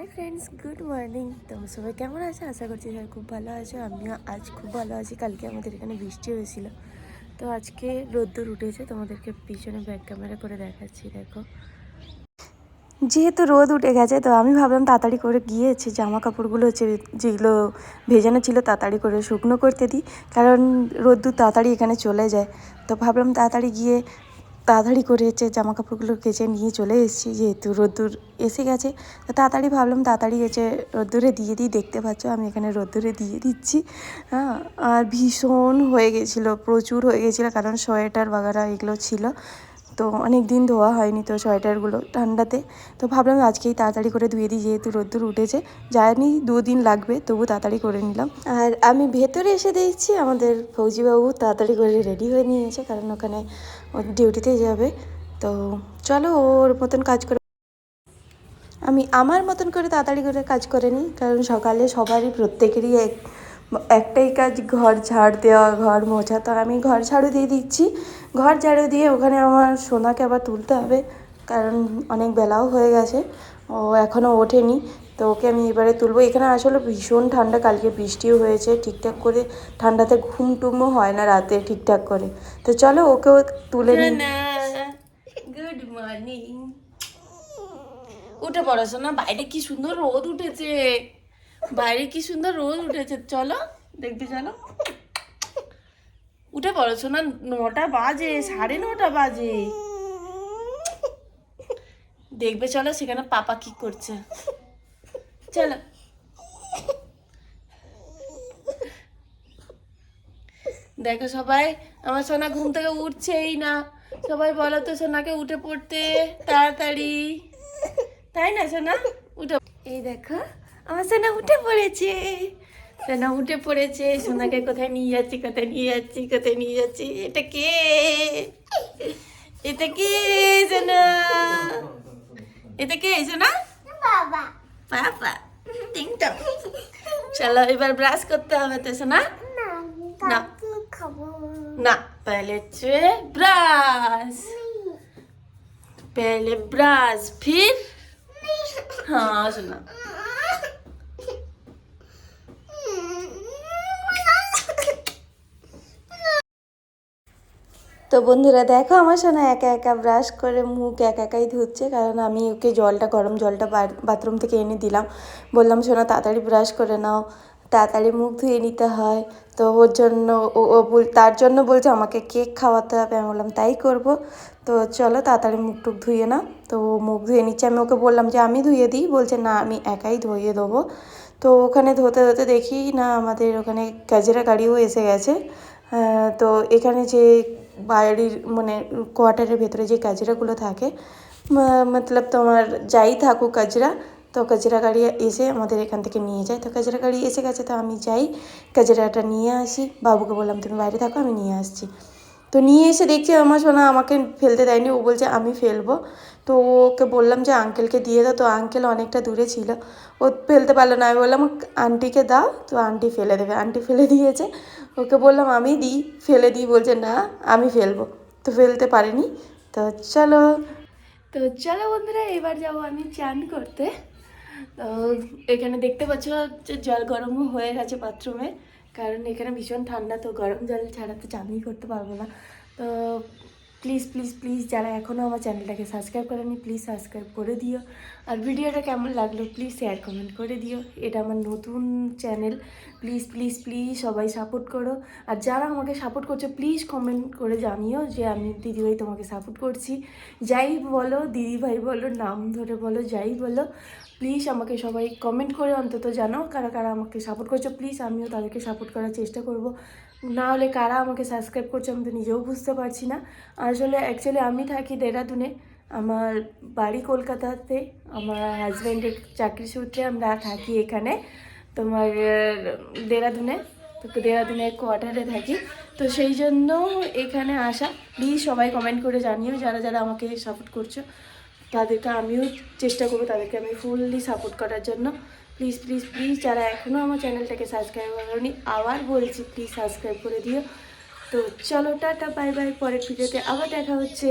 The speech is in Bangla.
Hi friends, good morning. তোমরা সবাই কেমন আছো? আশা করছি সবাই খুব ভালো আছো। আমিও আজ খুব ভালো আছি। কালকে আমাদের এখানে বৃষ্টি হয়েছিল, তো আজকে রোদ্দুর উঠেছে। তোমাদেরকে পিছনে ব্যাক ক্যামেরা করে দেখাচ্ছি। দেখো, যেহেতু রোদ উঠে গেছে, তো আমি ভাবলাম তাড়াতাড়ি করে গিয়েছে জামা কাপড়গুলো হচ্ছে যেগুলো ভেজানো ছিল তাড়াতাড়ি করে শুকনো করতে দিই, কারণ রোদ্দুর তাড়াতাড়ি এখানে চলে যায়। তো ভাবলাম তাড়াতাড়ি গিয়ে তাড়াতাড়ি করে হচ্ছে জামা কাপড়গুলো কেচে নিয়ে চলে এসেছি, যেহেতু রোদ্দুর এসে গেছে। তো তাড়াতাড়ি ভাবলাম তাড়াতাড়ি হচ্ছে রোদ্দুরে দিয়ে দিই। দেখতে পাচ্ছ আমি এখানে রোদ্দুরে দিয়ে দিচ্ছি। হ্যাঁ, আর ভীষণ হয়ে গেছিলো, প্রচুর হয়ে গেছিলো, কারণ সোয়েটার বাগারা এগুলো ছিল, তো অনেক দিন ধোয়া হয়নি তো সোয়েটারগুলো ঠান্ডাতে। তো ভাবলাম আজকেই তাড়াতাড়ি করে ধুয়ে দিই, যেহেতু রোদ্দুর উঠেছে। জানি 2 দিন লাগবে, তবু তাড়াতাড়ি করে নিলাম। আর আমি ভেতরে এসে দেখছি আমাদের ফৌজিবাবু তাড়াতাড়ি করে রেডি হয়ে নিয়েছে, কারণ ওখানে ডিউটিতে যাবে। তো চলো ওর মতন কাজ করে, আমি আমার মতন করে তাড়াতাড়ি করে কাজ করে নিই, কারণ সকালে সবারই প্রত্যেকেরই একটাই কাজ, ঘর ঝাড় দেওয়া, ঘর মোছা। তো আমি ঘর ঝাড়ু দিয়ে দিচ্ছি। ঘর ঝাড়ু দিয়ে ওখানে আমার সোনাকে আবার তুলতে হবে, কারণ অনেক বেলাও হয়ে গেছে, ও এখনও ওঠেনি। তো ওকে আমি এবারে তুলবো। এখানে আসলে ভীষণ ঠান্ডা, কালকে বৃষ্টিও হয়েছে, ঠিকঠাক করে ঠান্ডাতে ঘুম টুমও হয় না রাতে ঠিকঠাক করে। তো চলো ওকেও তুলে নিই। গুড মর্নিং, উঠে পড়াশো না? বাইরে কি সুন্দর রোদ উঠেছে, বাইরে কি সুন্দর রোদ উঠেছে। চলো দেখতে, চলো উঠে পড়াশো না। 9টা বাজে, 9:30 বাজে। দেখবে চলো সেখানে পাপা কি করছে। চলো, দেখো সবাই আমার সোনা ঘুম থেকে উঠছেই না। সবাই বলো তো সোনাকে উঠে পড়তে তাড়াতাড়ি, তাই না সোনা? উঠে, এই দেখো আমার সোনা উঠে পড়েছে। সোনা উঠে পড়েছে। সোনাকে কোথায় নিয়ে যাচ্ছি, কোথায় নিয়ে যাচ্ছি, কোথায় নিয়ে যাচ্ছি? এটা কে? এটা কে সোনা? এটা কে সোনা? বাবা। বাবা, টিংটং। চলো এবার ব্রাশ করতে হবে তো সোনা। না না, पहले से ब्रश, पहले ब्रश फिर हाँ सुना। তো বন্ধুরা দেখো আমার সোনা একা একা ব্রাশ করে মুখ একা একাই ধুচ্ছে, কারণ আমি ওকে জলটা, গরম জলটা বাথরুম থেকে এনে দিলাম। বললাম সোনা তাড়াতাড়ি ব্রাশ করে নাও, তাড়াতাড়ি মুখ ধুয়ে নিতে হয়। তো ওর জন্য তার জন্য বলছে আমাকে কেক খাওয়াতে হবে। আমি বললাম তাই করব। তো চলো তাড়াতাড়ি মুখ টুক ধুয়ে নাও। তো মুখ ধুয়ে নিচ্ছে। আমি ওকে বললাম যে আমি ধুয়ে দিই, বলছে না আমি একাই ধুয়ে দেবো। তো ওখানে ধুতে ধুতে দেখি না আমাদের ওখানে কাজেরা গাড়িও এসে গেছে। তো এখানে যে বাড়ির মানে কোয়ার্টারের ভেতরে যে কাজরাগুলো থাকে, মতলব তোমার যাই থাকুক কাজরা, তো কাজরা গাড়ি এসে আমাদের এখান থেকে নিয়ে যায়। তো কাজরা গাড়ি এসে গেছে, তো আমি যাই কাজরাটা নিয়ে আসি। বাবুকে বললাম তুমি বাইরে থাকো, আমি নিয়ে আসছি। তো নিয়ে এসে দেখছি আমার সোনা আমাকে ফেলতে দেয়নি, ও বলছে আমি ফেলবো। তো ওকে বললাম যে আঙ্কেলকে দিয়ে দাও। তো আঙ্কেল অনেকটা দূরে ছিল, ও ফেলতে পারলো না। আমি বললাম আন্টিকে দাও, তো আন্টি ফেলে দেবে। আন্টি ফেলে দিয়েছে। ওকে বললাম আমি দিই, ফেলে দিই, বলছে না আমি ফেলবো। তো ফেলতে পারিনি। তো চলো, তো চলো বন্ধুরা এবার যাবো আমি চান করতে। তো এখানে দেখতে পাচ্ছ যে জল গরমও হয়ে গেছে বাথরুমে, কারণ এখানে ভীষণ ঠান্ডা, তো গরম জল ছাড়া তো চানই করতে পারবো না। তো প্লিজ প্লিজ প্লিজ যারা এখনও আমার চ্যানেলটাকে সাবস্ক্রাইব করেনি প্লিজ সাবস্ক্রাইব করে দিও। আর ভিডিওটা কেমন লাগলো প্লিজ শেয়ার কমেন্ট করে দিও। এটা আমার নতুন চ্যানেল, প্লিজ প্লিজ প্লিজ সবাই সাপোর্ট করো। আর যারা আমাকে সাপোর্ট করছো প্লিজ কমেন্ট করে জানিও যে আমি দিদিভাই তোমাকে সাপোর্ট করছি। যাই বলো, দিদিভাই বলো, নাম ধরে বলো, যাই বলো, প্লিজ আমাকে সবাই কমেন্ট করে অন্তত জানাও কারা কারা আমাকে সাপোর্ট করছো। প্লিজ আমিও তাদেরকে সাপোর্ট করার চেষ্টা করব। না হলে কারা আমাকে সাবস্ক্রাইব করছে আমি তো নিজেও বুঝতে পারছি না। আসলে অ্যাকচুয়ালি আমি থাকি দেহরাদুনে, আমার বাড়ি কলকাতাতে। আমার হাজব্যান্ডের চাকরি সূত্রে আমরা থাকি এখানে তোমার দেহরাদুনে। তো দেহরাদুনের কোয়ার্টারে থাকি, তো সেই জন্য এখানে আসা। প্লিজ সবাই কমেন্ট করে জানিও যারা যারা আমাকে সাপোর্ট করছো, তাদেরকে আমিও চেষ্টা করবো তাদেরকে আমি ফুললি সাপোর্ট করার জন্য। প্লিজ প্লিজ প্লিজ যারা এখনও আমার চ্যানেলটাকে সাবস্ক্রাইব করেনি আবার বলছি প্লিজ সাবস্ক্রাইব করে দিও। তো চলো টাটা বাই বাই, পরের ভিডিওতে আবার দেখা হচ্ছে।